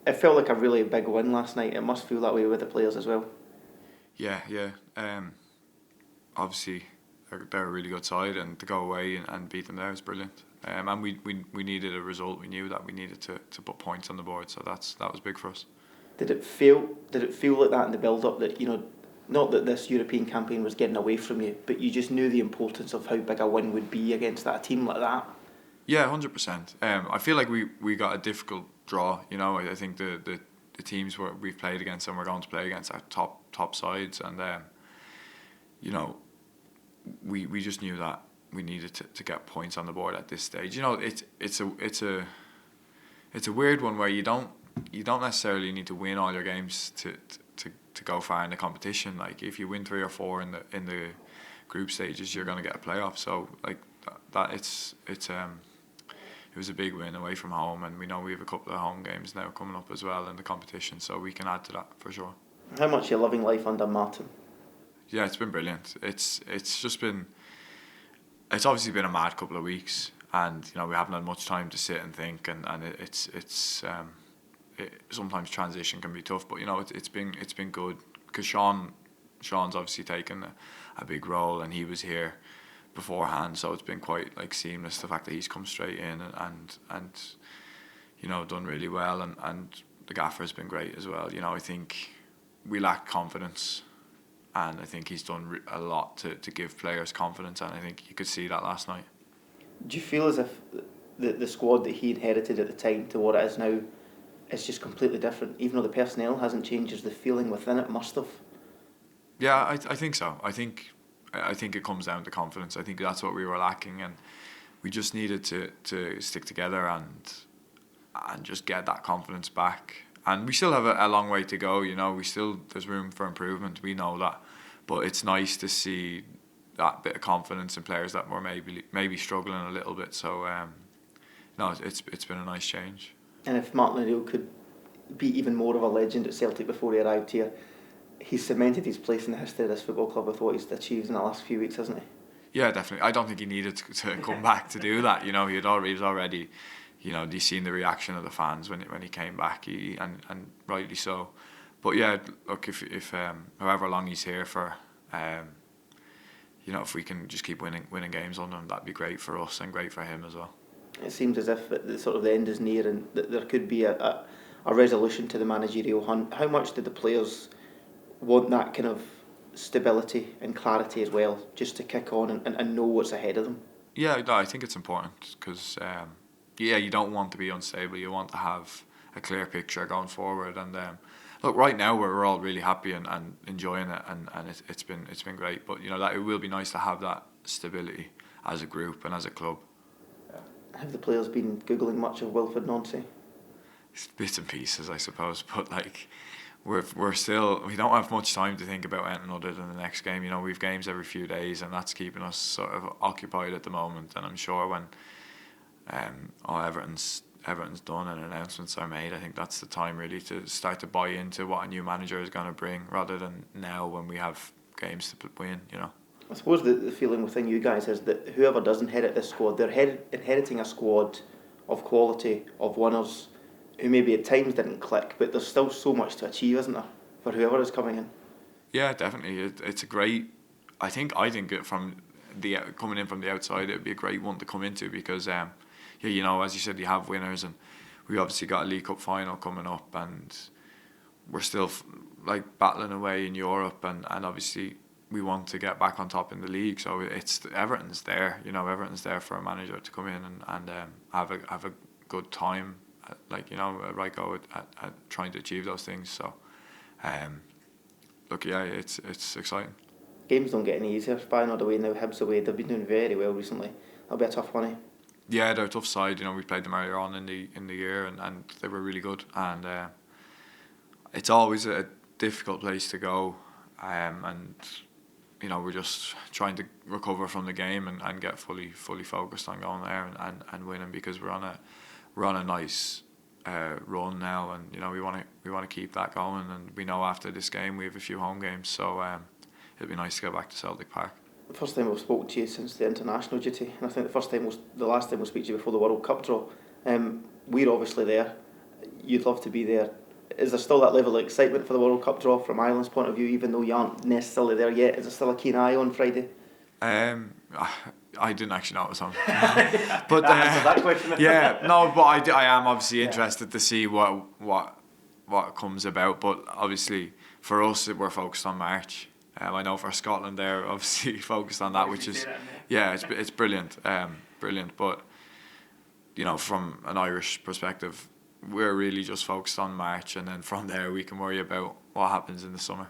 It felt like a really big win last night. It must feel that way with the players as well. Yeah, yeah. Obviously, they're a really good side, and to go away and beat them there is brilliant. And we needed a result. We knew that we needed to put points on the board, so that was big for us. Did it feel like that in the build up that, not that this European campaign was getting away from you, but you just knew the importance of how big a win would be against that team like that? Yeah, 100%. I feel like we got a difficult draw. I think the teams we've played against and we're going to play against are top sides, and we just knew that we needed to get points on the board at this stage. It's a weird one where you don't necessarily need to win all your games to go far in the competition. Like if you win 3 or 4 in the group stages, you're going to get a playoff. So like that it was a big win away from home, and we know we have a couple of home games now coming up as well in the competition, so we can add to that for sure. How much are you loving life under Martin? Yeah, it's been brilliant. It's obviously been a mad couple of weeks, and we haven't had much time to sit and think, and sometimes transition can be tough, but it's been good because Sean's obviously taken a big role, and he was here beforehand, so it's been quite like seamless, the fact that he's come straight in and done really well, and the gaffer's been great as well. I think we lacked confidence, and I think he's done a lot to give players confidence, and I think you could see that last night. Do you feel as if the squad that he inherited at the time to what it is now is just completely different, even though the personnel hasn't changed, as the feeling within it must have? Yeah, I think so. I think it comes down to confidence. I think that's what we were lacking, and we just needed to stick together and just get that confidence back. And we still have a long way to go. There's room for improvement. We know that, but it's nice to see that bit of confidence in players that were maybe struggling a little bit. So no, it's been a nice change. And if Martin O'Neill could be even more of a legend at Celtic before he arrived here, he's cemented his place in the history of this football club with what he's achieved in the last few weeks, hasn't he? Yeah, definitely. I don't think he needed to come back to do that. He was already, he's seen the reaction of the fans when he came back, and rightly so. But yeah, look, if however long he's here for, if we can just keep winning games on him, that'd be great for us and great for him as well. It seems as if the end is near, and that there could be a resolution to the managerial hunt. How much did the players want that kind of stability and clarity as well, just to kick on and know what's ahead of them? Yeah, no, I think it's important because you don't want to be unstable. You want to have a clear picture going forward. And look, right now we're all really happy and enjoying it, and it's been great. But that it will be nice to have that stability as a group and as a club. Have the players been googling much of Wilfred Nancy? Bits and pieces, I suppose, but like we don't have much time to think about anything other than the next game. We've games every few days, and that's keeping us sort of occupied at the moment. And I'm sure when all Everton's done and announcements are made, I think that's the time really to start to buy into what a new manager is going to bring, rather than now when we have games to win. I suppose the feeling within you guys is that whoever does inherit this squad, they're inheriting a squad of quality, of winners, who maybe at times didn't click, but there's still so much to achieve, isn't there, for whoever is coming in? Yeah, definitely. It's a great. I think it from coming in from the outside, it'd be a great one to come into because, as you said, you have winners, and we obviously got a League Cup final coming up, and we're still battling away in Europe, and obviously we want to get back on top in the league. So Everton's there. Everton's there for a manager to come in and have a good time. A right go at trying to achieve those things. So, look, yeah, it's exciting. Games don't get any easier. Feyenoord away now, Hibs away. They've been doing very well recently. That'll be a tough one, eh? Yeah, they're a tough side. We played them earlier on in the year, and they were really good. And it's always a difficult place to go. And we're just trying to recover from the game and get fully focused on going there and winning, because we're on a nice run now, and we want to keep that going. And we know after this game we have a few home games, so it'd be nice to go back to Celtic Park. The first time we've spoken to you since the international duty, and I think the last time we'll speak to you before the World Cup draw. We're obviously there. you'd love to be there. Is there still that level of excitement for the World Cup draw from Ireland's point of view, even though you aren't necessarily there yet? Is there still a keen eye on Friday? I didn't actually know it was on. But that answers that question. Yeah, no, but I am obviously interested to see what comes about. But obviously for us, we're focused on March. I know for Scotland, they're obviously focused on that, which is it's brilliant, brilliant. But you know, from an Irish perspective, we're really just focused on March, and then from there we can worry about what happens in the summer.